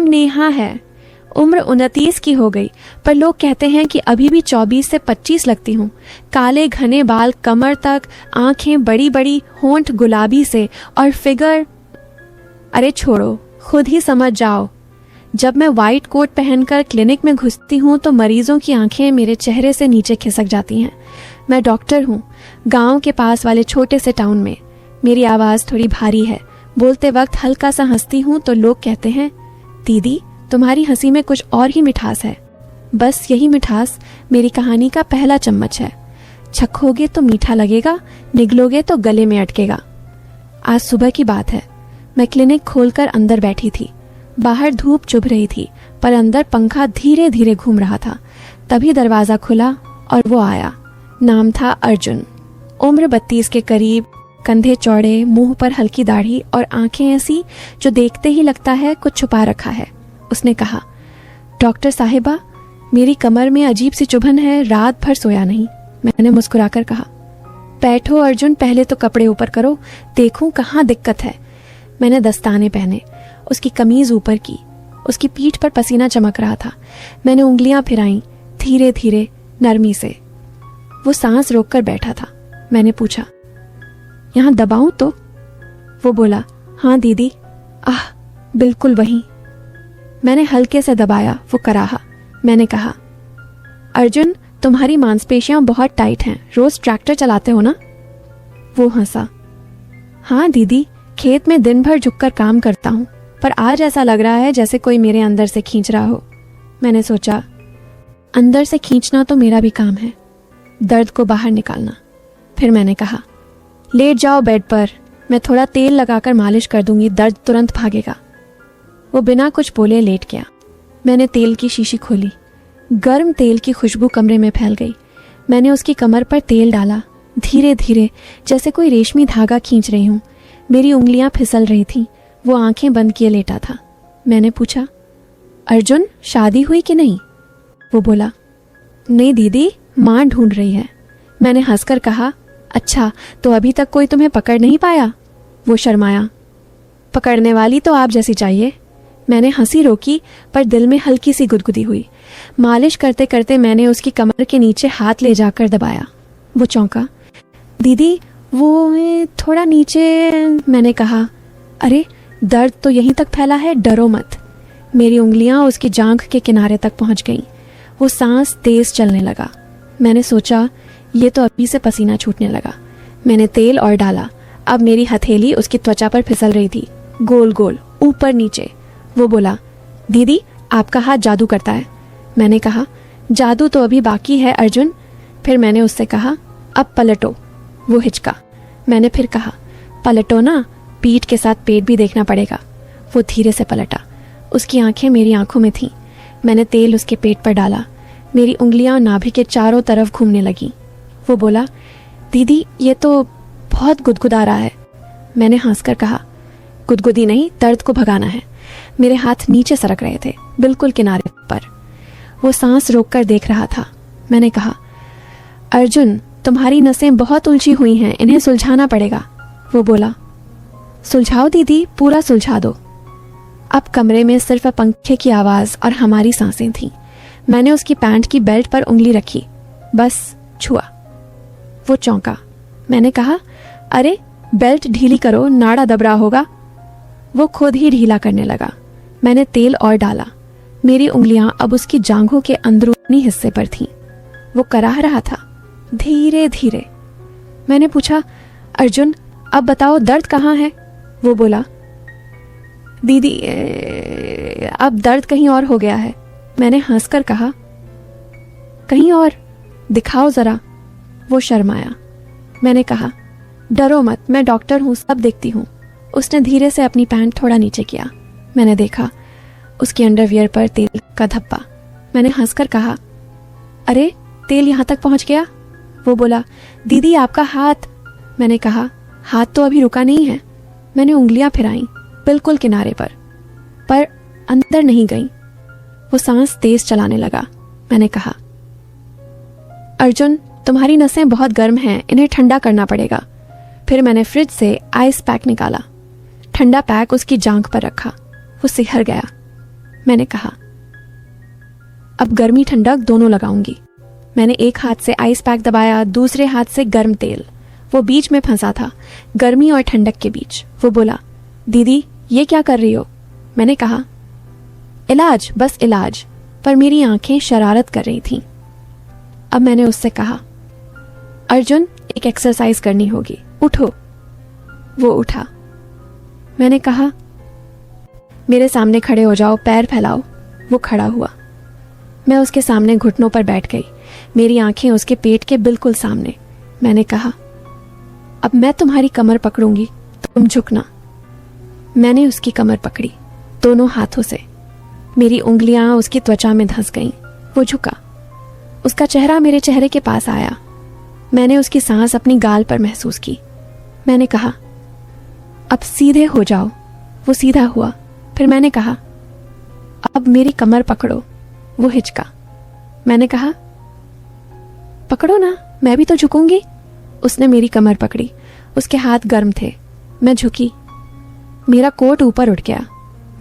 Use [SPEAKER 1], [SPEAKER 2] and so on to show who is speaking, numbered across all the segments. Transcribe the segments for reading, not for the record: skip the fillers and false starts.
[SPEAKER 1] नेहा है। उम्र 29 की हो गई, पर लोग कहते हैं कि अभी भी 24 से 25 लगती हूँ। काले घने बाल कमर तक, आंखें बड़ी बड़ी, होंठ गुलाबी से, और फिगर, अरे छोड़ो, खुद ही समझ जाओ। जब मैं वाइट कोट पहनकर क्लिनिक में घुसती हूँ तो मरीजों की आंखें मेरे चेहरे से नीचे खिसक जाती हैं। मैं डॉक्टर हूँ, गांव के पास वाले छोटे से टाउन में। मेरी आवाज़ थोड़ी भारी है। बोलते वक्त हल्का सा हंसती हूँ तो लोग कहते हैं, दीदी तुम्हारी हंसी में कुछ और ही मिठास है। बस यही मिठास मेरी कहानी का पहला चम्मच है। चखोगे तो मीठा लगेगा, निगलोगे तो गले में अटकेगा। आज सुबह की बात है। मैं क्लिनिक खोलकर अंदर बैठी थी। बाहर धूप चुभ रही थी, पर अंदर पंखा धीरे धीरे घूम रहा था। तभी दरवाज़ा खुला और वो आया। नाम था अर्जुन। उम्र 32 के करीब, कंधे चौड़े, मुंह पर हल्की दाढ़ी और आंखें ऐसी जो देखते ही लगता है कुछ छुपा रखा है। उसने कहा, डॉक्टर साहिबा, मेरी कमर में अजीब सी चुभन है, रात भर सोया नहीं। मैंने मुस्कुराकर कहा, बैठो अर्जुन, पहले तो कपड़े ऊपर करो, देखूं कहाँ दिक्कत है। मैंने दस्ताने पहने, उसकी कमीज ऊपर की। उसकी पीठ पर पसीना चमक रहा था। मैंने उंगलियां फिराईं, धीरे धीरे, नरमी से। वो सांस रोककर बैठा था। मैंने पूछा, यहाँ दबाऊं तो? वो बोला, हाँ दीदी। आह, बिल्कुल वहीं। मैंने हल्के से दबाया। वो कराहा। मैंने कहा, अर्जुन तुम्हारी मांसपेशियां बहुत टाइट हैं, रोज ट्रैक्टर चलाते हो ना? वो हंसा। हाँ दीदी, खेत में दिन भर झुककर काम करता हूँ, पर आज ऐसा लग रहा है जैसे कोई मेरे अंदर से खींच रहा हो। मैंने सोचा, अंदर से खींचना तो मेरा भी काम है, दर्द को बाहर निकालना। फिर मैंने कहा, लेट जाओ बेड पर, मैं थोड़ा तेल लगाकर मालिश कर दूंगी, दर्द तुरंत भागेगा। वो बिना कुछ बोले लेट गया। मैंने तेल की शीशी खोली। गर्म तेल की खुशबू कमरे में फैल गई। मैंने उसकी कमर पर तेल डाला, धीरे धीरे, जैसे कोई रेशमी धागा खींच रही हूँ। मेरी उंगलियां फिसल रही थीं। वो आंखें बंद किए लेटा था। मैंने पूछा, अर्जुन शादी हुई कि नहीं? वो बोला, नहीं दीदी, माँ ढूंढ रही है। मैंने हंसकर कहा, अच्छा, तो अभी तक कोई तुम्हें पकड़ नहीं पाया? वो शर्माया। पकड़ने वाली तो आप जैसी चाहिए। मैंने हंसी रोकी, पर दिल में हल्की सी गुदगुदी हुई। मालिश करते करते मैंने उसकी कमर के नीचे हाथ ले जाकर दबाया। वो चौंका। दीदी वो थोड़ा नीचे। मैंने कहा, अरे दर्द तो यहीं तक फैला है, डरो मत। मेरी उंगलियां उसकी जांघ के किनारे तक पहुंच गईं। वो सांस तेज चलने लगा। मैंने सोचा, ये तो अभी से पसीना छूटने लगा। मैंने तेल और डाला। अब मेरी हथेली उसकी त्वचा पर फिसल रही थी, गोल गोल, ऊपर नीचे। वो बोला, दीदी आपका हाथ जादू करता है। मैंने कहा, जादू तो अभी बाकी है अर्जुन। फिर मैंने उससे कहा, अब पलटो। वो हिचका। मैंने फिर कहा, पलटो ना, पीठ के साथ पेट भी देखना पड़ेगा। वो धीरे से पलटा। उसकी आंखें मेरी आंखों में थीं। मैंने तेल उसके पेट पर डाला। मेरी उंगलियां नाभि के चारों तरफ घूमने लगीं। वो बोला, दीदी ये तो बहुत गुदगुदा रहा है। मैंने हंसकर कहा, गुदगुदी नहीं, दर्द को भगाना है। मेरे हाथ नीचे सरक रहे थे, बिल्कुल किनारे पर। वो सांस रोककर देख रहा था। मैंने कहा, अर्जुन तुम्हारी नसें बहुत उलझी हुई हैं, इन्हें सुलझाना पड़ेगा। वो बोला, सुलझाओ दीदी, पूरा सुलझा दो। अब कमरे में सिर्फ पंखे की आवाज़ और हमारी सांसें थीं। मैंने उसकी पैंट की बेल्ट पर उंगली रखी, बस छुआ। वो चौंका। मैंने कहा, अरे बेल्ट ढीली करो, नाड़ा दब रहा होगा। वो खुद ही ढीला करने लगा। मैंने तेल और डाला। मेरी उंगलियां अब उसकी जांघों के अंदरूनी हिस्से पर थीं। वो कराह रहा था, धीरे धीरे। मैंने पूछा, अर्जुन अब बताओ दर्द कहाँ है? वो बोला, दीदी अब दर्द कहीं और हो गया है। मैंने हंसकर कहा, कहीं और? दिखाओ जरा। वो शर्माया। मैंने कहा, डरो मत, मैं डॉक्टर हूँ, सब देखती हूँ। उसने धीरे से अपनी पैंट थोड़ा नीचे किया। मैंने देखा उसकी अंडरवियर पर तेल का धब्बा। मैंने हंसकर कहा, अरे तेल यहाँ तक पहुँच गया? वो बोला, दीदी आपका हाथ। मैंने कहा, हाथ तो अभी रुका नहीं है। मैंने उंगलियां फिराईं, बिल्कुल किनारे पर अंदर नहीं गईं। वो सांस तेज चलाने लगा। मैंने कहा, अर्जुन तुम्हारी नसें बहुत गर्म हैं, इन्हें ठंडा करना पड़ेगा। फिर मैंने फ्रिज से आइस पैक निकाला। ठंडा पैक उसकी जांघ पर रखा। वो सिहर गया। मैंने कहा। अब गर्मी ठंडक दोनों लगाऊंगी। मैंने एक हाथ से आइस पैक दबाया, दूसरे हाथ से गर्म तेल। वो बीच में फंसा था, गर्मी और ठंडक के बीच। वो बोला, दीदी ये क्या कर रही हो? मैंने कहा, इलाज, बस इलाज। पर मेरी आंखें शरारत कर रही थीं। अब मैंने उससे कहा, अर्जुन एक एक्सरसाइज करनी होगी, उठो। वो उठा। मैंने कहा, मेरे सामने खड़े हो जाओ, पैर फैलाओ। वो खड़ा हुआ। मैं उसके सामने घुटनों पर बैठ गई, मेरी आंखें उसके पेट के बिल्कुल सामने। मैंने कहा, अब मैं तुम्हारी कमर पकड़ूंगी, तुम झुकना। मैंने उसकी कमर पकड़ी दोनों हाथों से। मेरी उंगलियां उसकी त्वचा में धंस गईं। वो झुका। उसका चेहरा मेरे चेहरे के पास आया। मैंने उसकी सांस अपनी गाल पर महसूस की। मैंने कहा, अब सीधे हो जाओ। वो सीधा हुआ। फिर मैंने कहा, अब मेरी कमर पकड़ो। वो हिचका। मैंने कहा, पकड़ो ना, मैं भी तो झुकूंगी। उसने मेरी कमर पकड़ी। उसके हाथ गर्म थे। मैं झुकी। मेरा कोट ऊपर उठ गया।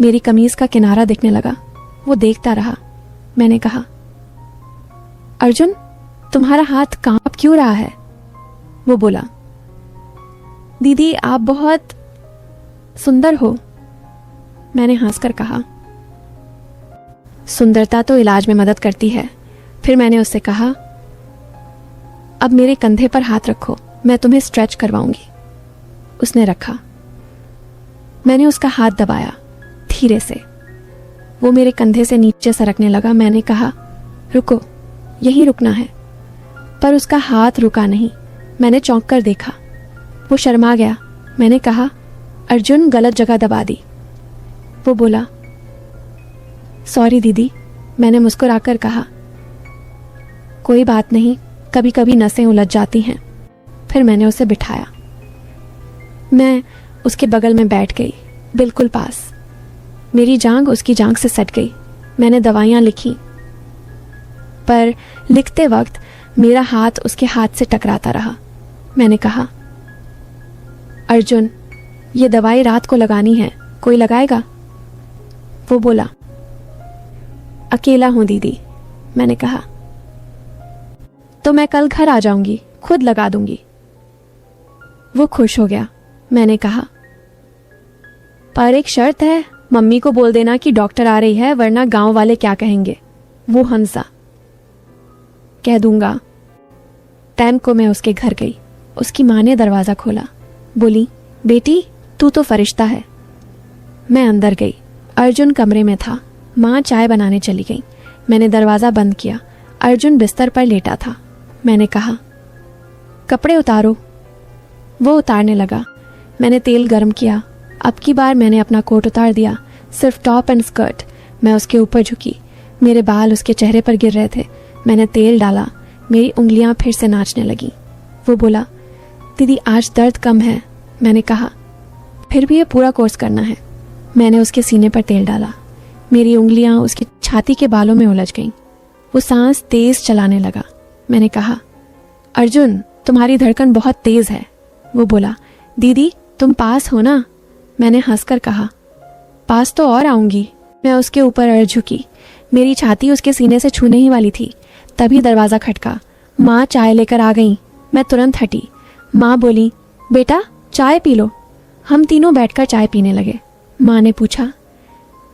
[SPEAKER 1] मेरी कमीज का किनारा दिखने लगा। वो देखता रहा। मैंने कहा, अर्जुन तुम्हारा हाथ कांप क्यों रहा है? वो बोला, दीदी आप बहुत सुंदर हो। मैंने हंसकर कहा, सुंदरता तो इलाज में मदद करती है। फिर मैंने उससे कहा, अब मेरे कंधे पर हाथ रखो, मैं तुम्हें स्ट्रेच करवाऊंगी। उसने रखा। मैंने उसका हाथ दबाया धीरे से। वो मेरे कंधे से नीचे सरकने लगा। मैंने कहा, रुको, यहीं रुकना है। पर उसका हाथ रुका नहीं। मैंने चौंक कर देखा। वो शर्मा गया। मैंने कहा, अर्जुन गलत जगह दबा दी। वो बोला, सॉरी दीदी। मैंने मुस्कुराकर कहा, कोई बात नहीं, कभी कभी नसें उलझ जाती हैं। फिर मैंने उसे बिठाया। मैं उसके बगल में बैठ गई, बिल्कुल पास। मेरी जांघ उसकी जांघ से सट गई। मैंने दवाइयां लिखी, पर लिखते वक्त मेरा हाथ उसके हाथ से टकराता रहा। मैंने कहा, अर्जुन ये दवाई रात को लगानी है, कोई लगाएगा? वो बोला, अकेला हूं दीदी। मैंने कहा, तो मैं कल घर आ जाऊंगी, खुद लगा दूंगी। वो खुश हो गया। मैंने कहा, पर एक शर्त है, मम्मी को बोल देना कि डॉक्टर आ रही है, वरना गांव वाले क्या कहेंगे। वो हंसा। कह दूंगा। टाइम को मैं उसके घर गई। उसकी माँ ने दरवाजा खोला। बोली, बेटी तू तो फरिश्ता है। मैं अंदर गई। अर्जुन कमरे में था। माँ चाय बनाने चली गई। मैंने दरवाजा बंद किया। अर्जुन बिस्तर पर लेटा था। मैंने कहा, कपड़े उतारो। वो उतारने लगा। मैंने तेल गर्म किया। अब की बार मैंने अपना कोट उतार दिया, सिर्फ टॉप एंड स्कर्ट। मैं उसके ऊपर झुकी। मेरे बाल उसके चेहरे पर गिर रहे थे। मैंने तेल डाला। मेरी उंगलियां फिर से नाचने लगी। वो बोला, दीदी आज दर्द कम है। मैंने कहा, फिर भी ये पूरा कोर्स करना है। मैंने उसके सीने पर तेल डाला। मेरी उंगलियां उसकी छाती के बालों में उलझ गईं। वो सांस तेज चलाने लगा। मैंने कहा, अर्जुन तुम्हारी धड़कन बहुत तेज है। वो बोला, दीदी तुम पास हो ना? मैंने हंसकर कहा, पास तो और आऊंगी। मैं उसके ऊपर अड़ झुकी। मेरी छाती उसके सीने से छूने ही वाली थी। तभी दरवाजा खटका। माँ चाय लेकर आ गई। मैं तुरंत हटी। माँ बोली, बेटा चाय पी लो। हम तीनों बैठकर चाय पीने लगे। माँ ने पूछा,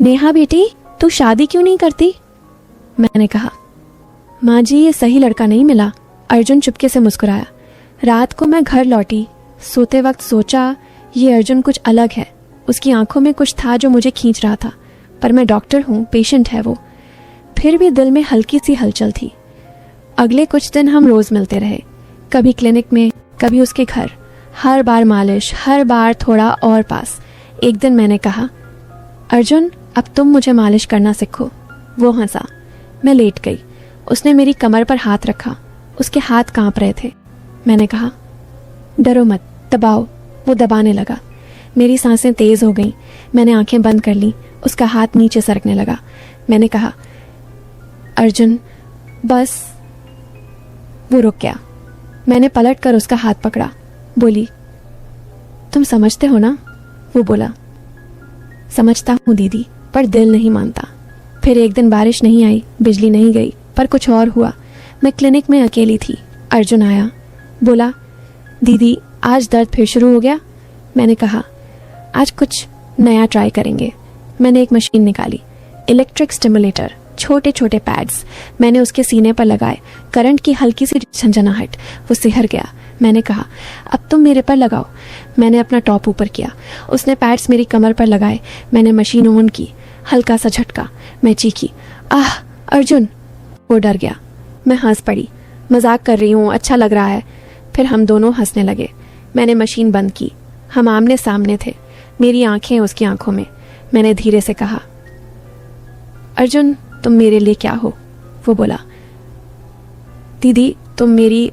[SPEAKER 1] नेहा बेटी तू शादी क्यों नहीं करती? मैंने कहा, माँ जी ये सही लड़का नहीं मिला। अर्जुन चुपके से मुस्कुराया। रात को मैं घर लौटी। सोते वक्त सोचा, ये अर्जुन कुछ अलग है। उसकी आंखों में कुछ था जो मुझे खींच रहा था। पर मैं डॉक्टर हूँ, पेशेंट है वो। फिर भी दिल में हल्की सी हलचल थी। अगले कुछ दिन हम रोज मिलते रहे, कभी क्लिनिक में, कभी उसके घर। हर बार मालिश, हर बार थोड़ा और पास। एक दिन मैंने कहा, अर्जुन अब तुम मुझे मालिश करना सीखो। वो हंसा। मैं लेट गई। उसने मेरी कमर पर हाथ रखा। उसके हाथ कांप रहे थे। मैंने कहा, डरो मत, दबाओ। वो दबाने लगा। मेरी सांसें तेज हो गईं। मैंने आंखें बंद कर ली। उसका हाथ नीचे सरकने लगा। मैंने कहा, अर्जुन बस। वो रुक गया। मैंने पलट कर उसका हाथ पकड़ा। बोली, तुम समझते हो ना? वो बोला, समझता हूँ दीदी, पर दिल नहीं मानता। फिर एक दिन बारिश नहीं आई, बिजली नहीं गई, पर कुछ और हुआ। मैं क्लिनिक में अकेली थी। अर्जुन आया, बोला, दीदी आज दर्द फिर शुरू हो गया। मैंने कहा, आज कुछ नया ट्राई करेंगे। मैंने एक मशीन निकाली, इलेक्ट्रिक स्टिमुलेटर, छोटे छोटे पैड्स। मैंने उसके सीने पर लगाए। करंट की हल्की सी झंझनाहट, वो सिहर गया। मैंने कहा, अब तुम मेरे पर लगाओ। मैंने अपना टॉप ऊपर किया, उसने पैड्स मेरी कमर पर लगाए। मैंने मशीन ऑन की, हल्का सा झटका, मैं चीखी, आह अर्जुन। वो डर गया। मैं हंस पड़ी, मजाक कर रही हूँ, अच्छा लग रहा है। फिर हम दोनों हंसने लगे। मैंने मशीन बंद की। हम आमने सामने थे, मेरी आंखें उसकी आंखों में। मैंने धीरे से कहा, अर्जुन तुम मेरे लिए क्या हो? वो बोला, दीदी तुम मेरी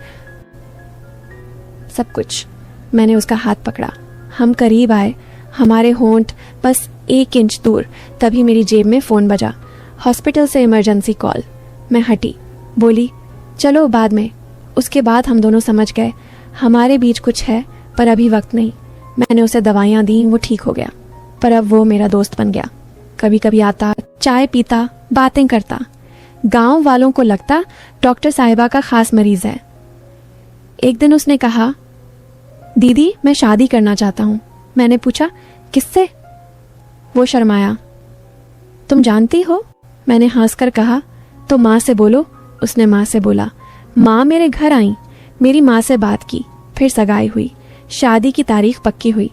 [SPEAKER 1] सब कुछ। मैंने उसका हाथ पकड़ा। हम करीब आए, हमारे होंठ बस 1 इंच दूर। तभी मेरी जेब में फ़ोन बजा। हॉस्पिटल से इमरजेंसी कॉल। मैं हटी, बोली, चलो बाद में। उसके बाद हम दोनों समझ गए हमारे बीच कुछ है, पर अभी वक्त नहीं। मैंने उसे दवाइयाँ दी, वो ठीक हो गया। पर अब वो मेरा दोस्त बन गया। कभी कभी आता, चाय पीता, बातें करता। गांव वालों को लगता डॉक्टर साहिबा का खास मरीज है। एक दिन उसने कहा, दीदी मैं शादी करना चाहता हूँ। मैंने पूछा, किससे? वो शर्माया। तुम जानती हो? मैंने हंसकर कहा, तो माँ से बोलो। उसने माँ से बोला। माँ मेरे घर आई, मेरी माँ से बात की, फिर सगाई हुई, शादी की तारीख पक्की हुई।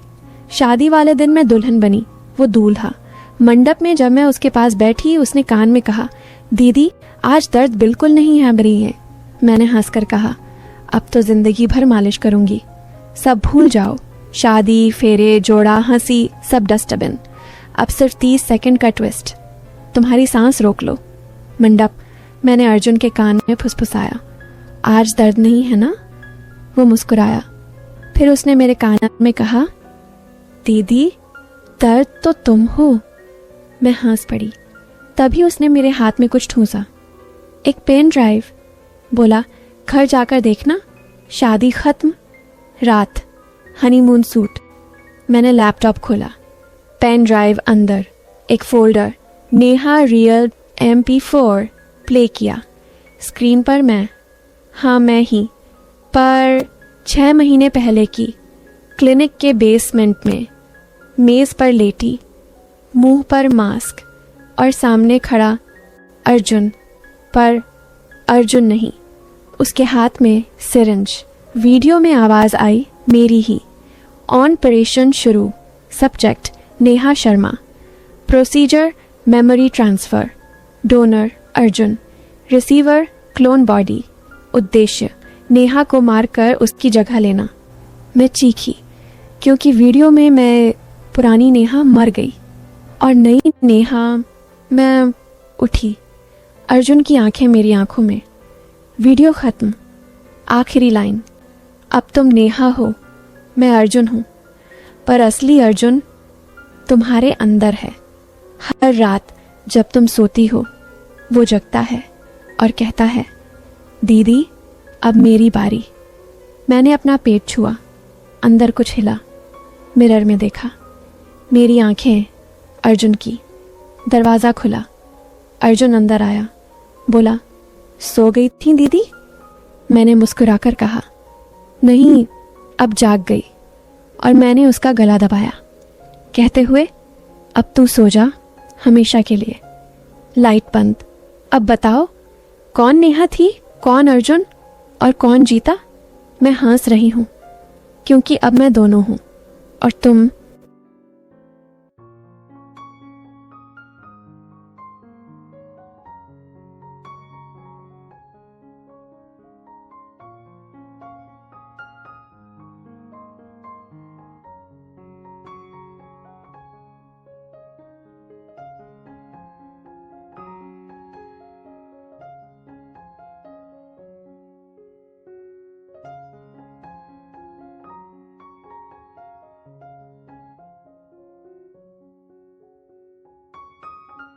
[SPEAKER 1] शादी वाले दिन मैं दुल्हन बनी, वो दूल्हा। मंडप में जब मैं उसके पास बैठी, उसने कान में कहा, दीदी आज दर्द बिल्कुल नहीं है रही है। मैंने हंसकर कहा, अब तो जिंदगी भर मालिश करूंगी। सब भूल जाओ, शादी, फेरे, जोड़ा, हंसी, सब डस्टबिन। अब सिर्फ 30 सेकंड का ट्विस्ट, तुम्हारी सांस रोक लो। मंडप। मैंने अर्जुन के कान में फुसफुसाया, आज दर्द नहीं है ना? वो मुस्कुराया। फिर उसने मेरे कान में कहा, दीदी दर्द तो तुम हो। मैं हंस पड़ी। तभी उसने मेरे हाथ में कुछ ठूंसा, एक पेन ड्राइव। बोला, घर जाकर देखना, शादी खत्म, रात, हनीमून सूट। मैंने लैपटॉप खोला, पेन ड्राइव अंदर, एक folder, Neha real MP4 play किया। स्क्रीन पर मैं, हाँ मैं ही, पर 6 महीने पहले की, क्लिनिक के बेसमेंट में, मेज पर लेटी, मुंह पर मास्क, और सामने खड़ा अर्जुन, पर अर्जुन नहीं, उसके हाथ में सिरिंज। वीडियो में आवाज आई मेरी ही। ऑपरेशन शुरू। Subject Neha Sharma. Procedure memory transfer. Donor Arjun. Receiver clone body. उद्देश्य नेहा को मारकर उसकी जगह लेना। मैं चीखी, क्योंकि वीडियो में मैं पुरानी नेहा मर गई और नई नेहा। मैं उठी, अर्जुन की आंखें मेरी आंखों में। वीडियो खत्म। आखिरी लाइन, अब तुम नेहा हो, मैं अर्जुन हूं, पर असली अर्जुन तुम्हारे अंदर है। हर रात जब तुम सोती हो, वो जगता है और कहता है, दीदी अब मेरी बारी। मैंने अपना पेट छुआ, अंदर कुछ हिला। मिरर में देखा, मेरी आंखें अर्जुन की। दरवाज़ा खुला, अर्जुन अंदर आया। बोला, सो गई थी दीदी? मैंने मुस्कुराकर कहा, नहीं, अब जाग गई। और मैंने उसका गला दबाया, कहते हुए, अब तू सो जा हमेशा के लिए। लाइट बंद। अब बताओ, कौन नेहा थी, कौन अर्जुन और कौन जीता? मैं हंस रही हूँ, क्योंकि अब मैं दोनों हूँ और तुम